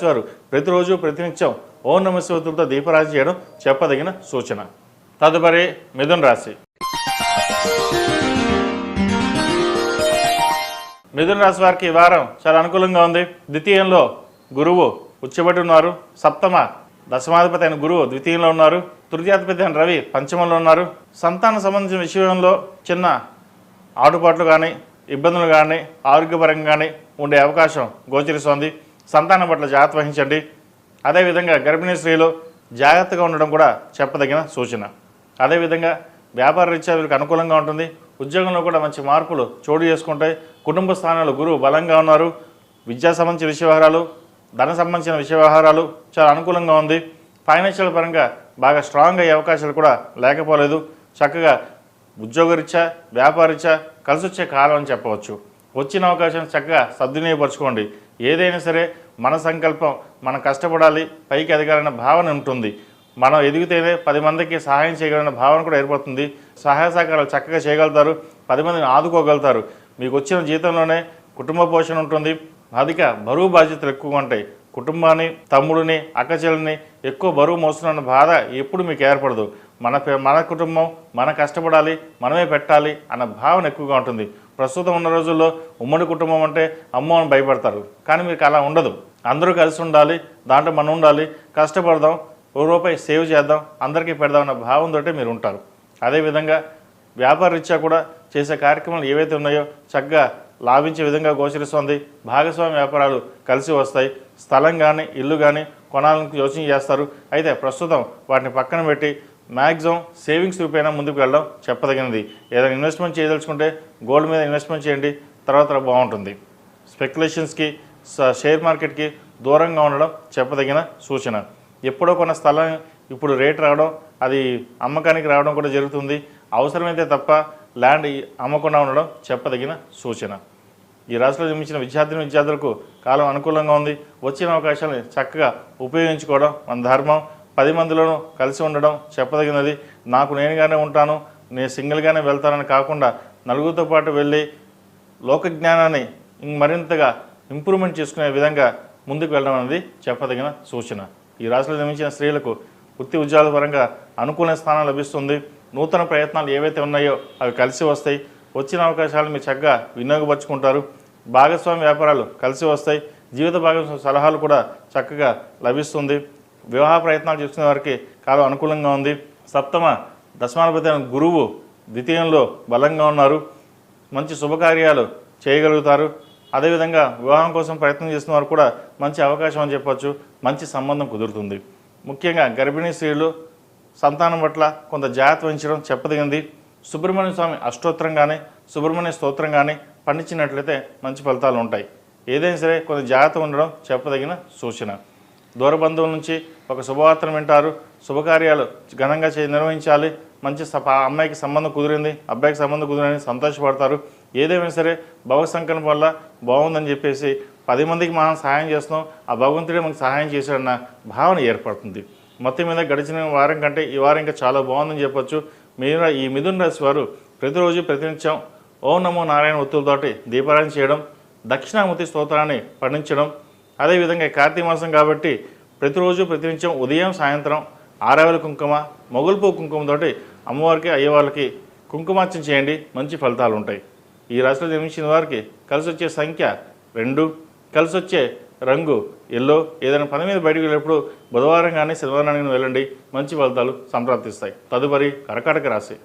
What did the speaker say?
వారు ప్రతిరోజు ప్రతినిత్యం ఓం నమః శివాయతో దీపారాధన చేయడం చెప్పదగిన సూచన. తదుపరి మిథున రాశి. మిథున రాశి వారికి ఈ వారం చాలా అనుకూలంగా ఉంది. ద్వితీయంలో గురువు ఉచ్చబడి ఉన్నారు. సప్తమ దశమాధిపతి అయిన గురువు ద్వితీయంలో ఉన్నారు. తృతీయాధిపతి అయిన రవి పంచమంలో ఉన్నారు. సంతాన సంబంధించిన విషయంలో చిన్న ఆటుపాట్లు కానీ ఇబ్బందులు కానీ ఆరోగ్యపరంగా కానీ ఉండే అవకాశం గోచరిస్తోంది. సంతానం పట్ల జాగ్రత్త వహించండి. అదేవిధంగా గర్భిణీ స్త్రీలు జాగ్రత్తగా ఉండడం కూడా చెప్పదగిన సూచన. అదేవిధంగా వ్యాపార రీత్యా వీరికి అనుకూలంగా ఉంటుంది. ఉద్యోగంలో కూడా మంచి మార్పులు చోటు చేసుకుంటాయి. కుటుంబ స్థానాలు గురువు బలంగా ఉన్నారు. విద్యా సంబంధించిన విషయ వ్యవహారాలు, ధన సంబంధించిన విషయ వ్యవహారాలు చాలా అనుకూలంగా ఉంది. ఫైనాన్షియల్ పరంగా బాగా స్ట్రాంగ్ అయ్యే అవకాశాలు కూడా లేకపోలేదు. చక్కగా ఉద్యోగరీత్యా వ్యాపారరీత్యా కలిసి వచ్చే కాలం అని చెప్పవచ్చు. వచ్చిన అవకాశాన్ని చక్కగా సద్వినియోగపరచుకోండి. ఏదైనా సరే మన సంకల్పం, మనం కష్టపడాలి, పైకి ఎదగాలన్న భావన ఉంటుంది. మనం ఎదిగితేనే 10 మందికి సహాయం చేయగలన్న భావన కూడా ఏర్పడుతుంది. సహాయ సహకారాలు చక్కగా చేయగలుగుతారు. 10 మందిని ఆదుకోగలుగుతారు. మీకు వచ్చిన జీతంలోనే కుటుంబ పోషణ ఉంటుంది. అధిక బరువు బాధ్యతలు ఎక్కువగా ఉంటాయి. కుటుంబాన్ని, తమ్ముడిని, అక్కచెల్లిని ఎక్కువ బరువు మోస్తున్న బాధ ఎప్పుడు మీకు ఏర్పడదు. మన కుటుంబం, మనం కష్టపడాలి, మనమే పెట్టాలి అన్న భావన ఎక్కువగా ఉంటుంది. ప్రస్తుతం ఉన్న రోజుల్లో ఉమ్మడి కుటుంబం అంటే అమ్మో అని భయపడతారు. కానీ మీకు అలా ఉండదు. అందరూ కలిసి ఉండాలి, దాంట్లో మనం ఉండాలి, కష్టపడదాం, రూపాయి సేవ్ చేద్దాం, అందరికీ పెడదాం అన్న భావంతో మీరు ఉంటారు. అదేవిధంగా వ్యాపార రీత్యా కూడా చేసే కార్యక్రమాలు ఏవైతే ఉన్నాయో చక్కగా లాభించే విధంగా గోచరిస్తోంది. భాగస్వామి వ్యాపారాలు కలిసి వస్తాయి. స్థలం కానీ ఇల్లు కానీ కొనాలని యోచన చేస్తారు. అయితే ప్రస్తుతం వాటిని పక్కన పెట్టి మ్యాక్సిమం సేవింగ్స్ రూపైనా ముందుకు వెళ్ళడం చెప్పదగినది. ఏదైనా ఇన్వెస్ట్మెంట్ చేయదలుచుకుంటే గోల్డ్ మీద ఇన్వెస్ట్మెంట్ చేయండి, తర్వాత బాగుంటుంది. స్పెక్యులేషన్స్కి, షేర్ మార్కెట్కి దూరంగా ఉండడం చెప్పదగిన సూచన. ఎప్పుడో కొన్న స్థలం ఇప్పుడు రేట్ రావడం, అది అమ్మకానికి రావడం కూడా జరుగుతుంది. అవసరమైతే తప్ప ల్యాండ్ అమ్మకుండా ఉండడం చెప్పదగిన సూచన. ఈ రాశిలో జన్మించిన విద్యార్థులకు కాలం అనుకూలంగా ఉంది. వచ్చిన అవకాశాలను చక్కగా ఉపయోగించుకోవడం మన ధర్మం. 10 మందిలోనూ కలిసి ఉండడం చెప్పదగినది. నాకు నేనుగానే ఉంటాను, నేను సింగిల్గానే వెళ్తానని కాకుండా నలుగురితో పాటు వెళ్ళి లోక జ్ఞానాన్ని మరింతగా ఇంప్రూవ్మెంట్ చేసుకునే విధంగా ముందుకు వెళ్ళడం అనేది చెప్పదగిన సూచన. ఈ రాశిలో జన్మించిన స్త్రీలకు వృత్తి ఉద్యోగాల పరంగా అనుకూల స్థానం లభిస్తుంది. నూతన ప్రయత్నాలు ఏవైతే ఉన్నాయో అవి కలిసి వస్తాయి. వచ్చిన అవకాశాలు మీరు చక్కగా వినియోగపరుచుకుంటారు. భాగస్వామి వ్యాపారాలు కలిసి వస్తాయి. జీవిత భాగస్వామి సలహాలు కూడా చక్కగా లభిస్తుంది. వివాహ ప్రయత్నాలు చేసుకునే వారికి కాలం అనుకూలంగా ఉంది. సప్తమ దశమాధిపతి అయిన గురువు ద్వితీయంలో బలంగా ఉన్నారు. మంచి శుభకార్యాలు చేయగలుగుతారు. అదేవిధంగా వివాహం కోసం ప్రయత్నం చేస్తున్న వారు కూడా మంచి అవకాశం అని చెప్పచ్చు. మంచి సంబంధం కుదురుతుంది. ముఖ్యంగా గర్భిణీ స్త్రీలు సంతానం పట్ల కొంత జాగ్రత్త వహించడం చెప్పదగింది. సుబ్రహ్మణ్య స్వామి అష్టోత్తరం కానీ సుబ్రహ్మణ్య స్తోత్రం కానీ పండించినట్లయితే మంచి ఫలితాలు ఉంటాయి. ఏదైనా సరే కొంత జాగ్రత్త ఉండడం చెప్పదగిన సూచన. దూర బంధువుల నుంచి ఒక శుభవార్తను వింటారు. శుభకార్యాలు ఘనంగా నిర్వహించాలి. మంచి అమ్మాయికి సంబంధం కుదిరింది, అబ్బాయికి సంబంధం కుదిరింది, సంతోషపడతారు. ఏదేమైనా సరే భగవత్ సంకల్పం వల్ల బాగుందని చెప్పేసి 10 మందికి మనం సహాయం చేస్తున్నాం, ఆ భగవంతుడే మనకు సహాయం చేశాడన్న భావన ఏర్పడుతుంది. మొత్తం మీద గడిచిన వారం కంటే ఈ వారం ఇంకా చాలా బాగుందని చెప్పొచ్చు. మీరు ఈ మిథున రాశి వారు ప్రతిరోజు ప్రతినిత్యం ఓం నమో నారాయణ ఒత్తులతోటి దీపారాధన చేయడం, దక్షిణామూర్తి స్తోత్రాన్ని పఠించడం, అదేవిధంగా కార్తీక మాసం కాబట్టి ప్రతిరోజు ప్రతినిత్యం ఉదయం సాయంత్రం ఆరావళి కుంకుమ, మొగల్పూ కుంకుమతోటి అమ్మవారికి అయ్యవాళ్ళకి కుంకుమార్చన చేయండి. మంచి ఫలితాలు ఉంటాయి. ఈ రాశిలో జన్మించిన వారికి కలిసి వచ్చే సంఖ్య 2, కలిసి వచ్చే రంగు ఎల్లో. ఏదైనా పని మీద బయటకు వెళ్ళినప్పుడు బుధవారం కానీ శనివారం కానీ వెళ్ళండి. మంచి ఫలితాలు సంప్రాప్తిస్తాయి. తదుపరి కర్కాటక రాశి.